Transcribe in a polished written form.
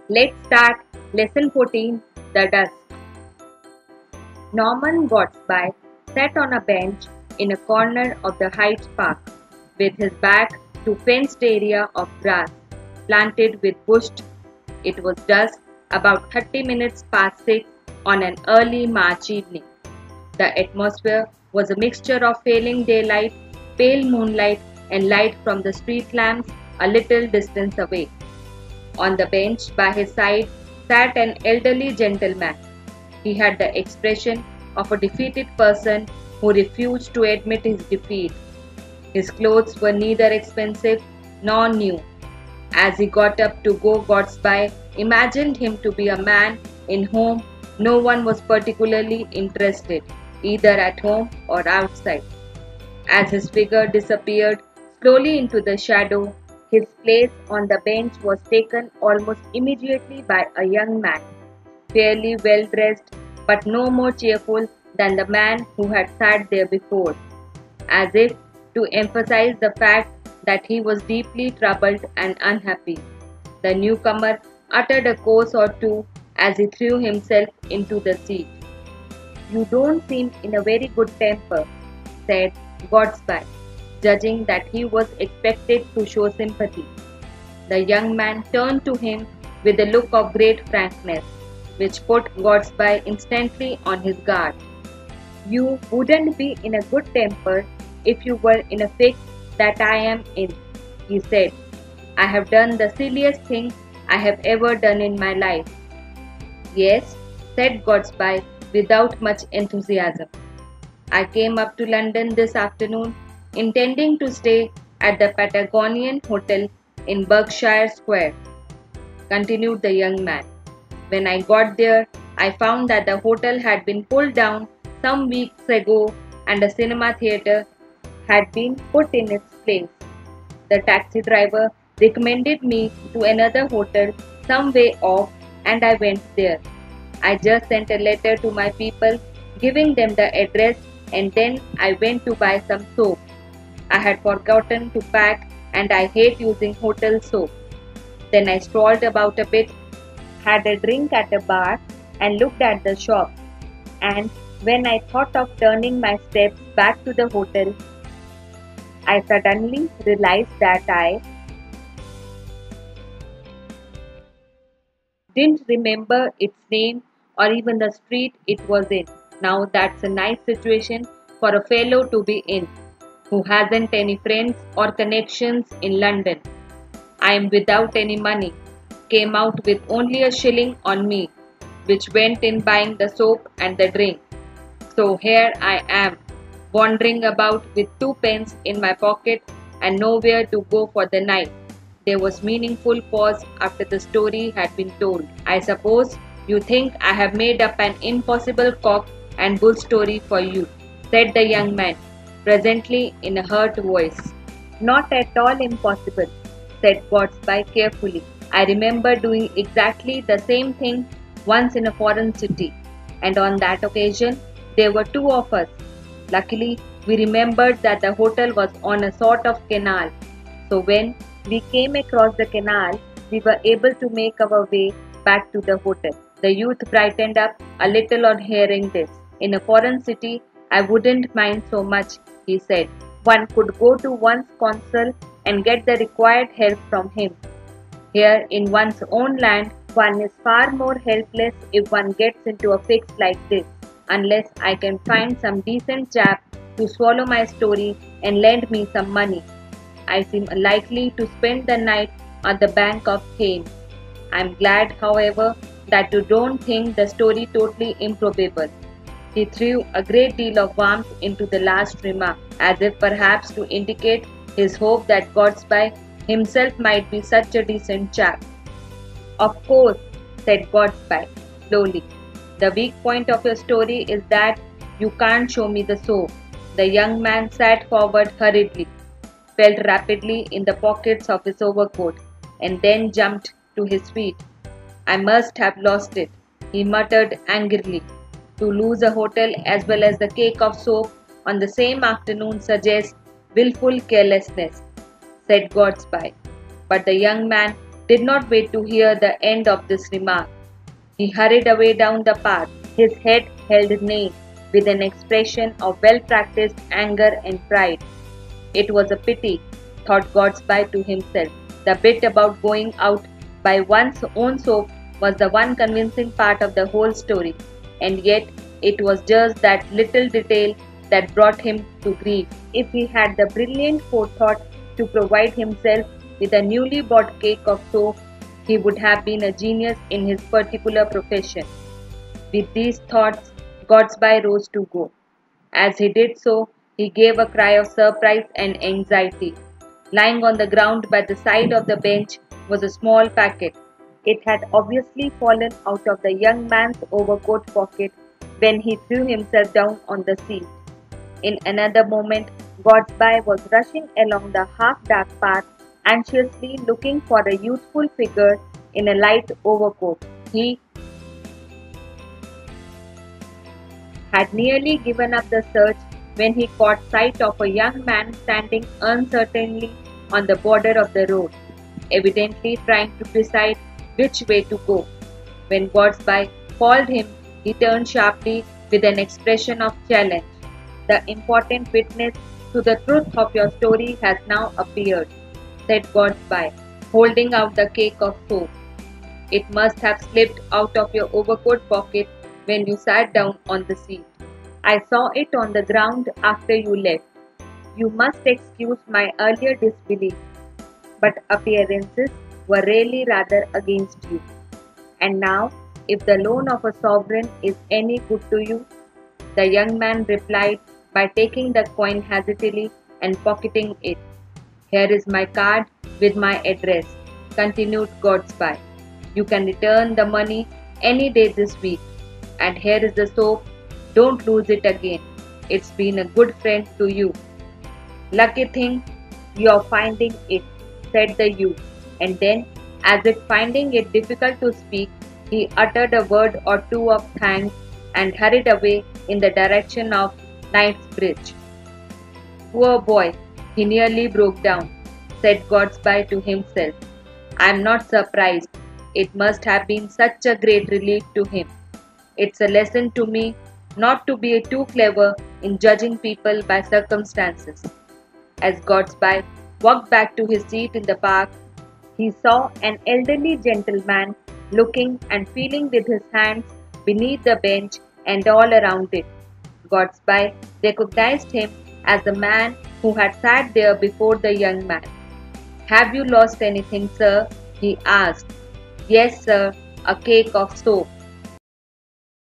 Let's start Lesson 14, The Dust. Norman Godsby sat on a bench in a corner of the Hyde Park with his back to fenced area of grass planted with bushed. It was dusk, about 30 minutes past 6 on an early March evening. The atmosphere was a mixture of failing daylight, pale moonlight, and light from the street lamps a little distance away. On the bench by his side sat an elderly gentleman. He had the expression of a defeated person who refused to admit his defeat. His clothes were neither expensive nor new. As he got up to go, Godsby imagined him to be a man in whom no one was particularly interested, either at home or outside. As his figure disappeared slowly into the shadow, his place on the bench was taken almost immediately by a young man, fairly well dressed but no more cheerful than the man who had sat there before. As if to emphasize the fact that he was deeply troubled and unhappy, the newcomer uttered a curse or two as he threw himself into the seat. "You don't seem in a very good temper," said Godsby, judging that he was expected to show sympathy. The young man turned to him with a look of great frankness, which put Godsby instantly on his guard. "You wouldn't be in a good temper if you were in a fix that I am in," he said. "I have done the silliest thing I have ever done in my life." "Yes," said Godsby without much enthusiasm. "I came up to London this afternoon intending to stay at the Patagonian Hotel in Berkshire Square," continued the young man. "When I got there, I found that the hotel had been pulled down some weeks ago and a cinema theatre had been put in its place. The taxi driver recommended me to another hotel some way off and I went there. I just sent a letter to my people giving them the address and then I went to buy some soap. I had forgotten to pack and I hate using hotel soap. Then I strolled about a bit, had a drink at a bar and looked at the shop. And when I thought of turning my steps back to the hotel, I suddenly realized that I didn't remember its name or even the street it was in. Now that's a nice situation for a fellow to be in, who hasn't any friends or connections in London. I am without any money, came out with only a shilling on me, which went in buying the soap and the drink. So here I am, wandering about with 2 pence in my pocket and nowhere to go for the night." There was meaningful pause after the story had been told. "I suppose you think I have made up an impossible cock and bull story for you," said the young man, presently in a hurt voice. "Not at all impossible," said Godsby carefully. "I remember doing exactly the same thing once in a foreign city, and on that occasion there were two of us. Luckily, we remembered that the hotel was on a sort of canal, so when we came across the canal, we were able to make our way back to the hotel." The youth brightened up a little on hearing this. "In a foreign city, I wouldn't mind so much," he said. "One could go to one's consul and get the required help from him. Here in one's own land, one is far more helpless if one gets into a fix like this, unless I can find some decent chap to swallow my story and lend me some money. I seem likely to spend the night on the bank of Thames. I'm glad, however, that you don't think the story totally improbable." He threw a great deal of warmth into the last remark, as if perhaps to indicate his hope that Godsby himself might be such a decent chap. "Of course," said Godsby slowly. "The weak point of your story is that you can't show me the soap." The young man sat forward hurriedly, felt rapidly in the pockets of his overcoat, and then jumped to his feet. "I must have lost it," he muttered angrily. "To lose a hotel as well as the cake of soap on the same afternoon suggests wilful carelessness," said Godsby. But the young man did not wait to hear the end of this remark. He hurried away down the path, his head held neigh, with an expression of well-practiced anger and pride. It was a pity, thought Godsby to himself. The bit about going out by one's own soap was the one convincing part of the whole story, and yet it was just that little detail that brought him to grief. If he had the brilliant forethought to provide himself with a newly bought cake of soap, he would have been a genius in his particular profession. With these thoughts, Godsby rose to go. As he did so, he gave a cry of surprise and anxiety. Lying on the ground by the side of the bench was a small packet. It had obviously fallen out of the young man's overcoat pocket when he threw himself down on the seat. In another moment, Godsby was rushing along the half-dark path, anxiously looking for a youthful figure in a light overcoat. He had nearly given up the search when he caught sight of a young man standing uncertainly on the border of the road, evidently trying to decide which way to go. When Godsby called him, he turned sharply with an expression of challenge. "The important witness to the truth of your story has now appeared," said Godsby, holding out the cake of soap. "It must have slipped out of your overcoat pocket when you sat down on the seat. I saw it on the ground after you left. You must excuse my earlier disbelief, but appearances were really rather against you. And now, if the loan of a sovereign is any good to you," the young man replied by taking the coin hastily and pocketing it. "Here is my card with my address," continued Godsby. "You can return the money any day this week. And here is the soap. Don't lose it again. It's been a good friend to you." "Lucky thing you're finding it," said the youth, and then, as if finding it difficult to speak, he uttered a word or two of thanks and hurried away in the direction of Knightsbridge. "Poor boy, he nearly broke down," said Godsby to himself. "I'm not surprised. It must have been such a great relief to him. It's a lesson to me not to be too clever in judging people by circumstances." As Godsby walked back to his seat in the park, he saw an elderly gentleman looking and feeling with his hands beneath the bench and all around it. Godsby recognized him as the man who had sat there before the young man. "Have you lost anything, sir?" he asked. "Yes, sir, a cake of soap,"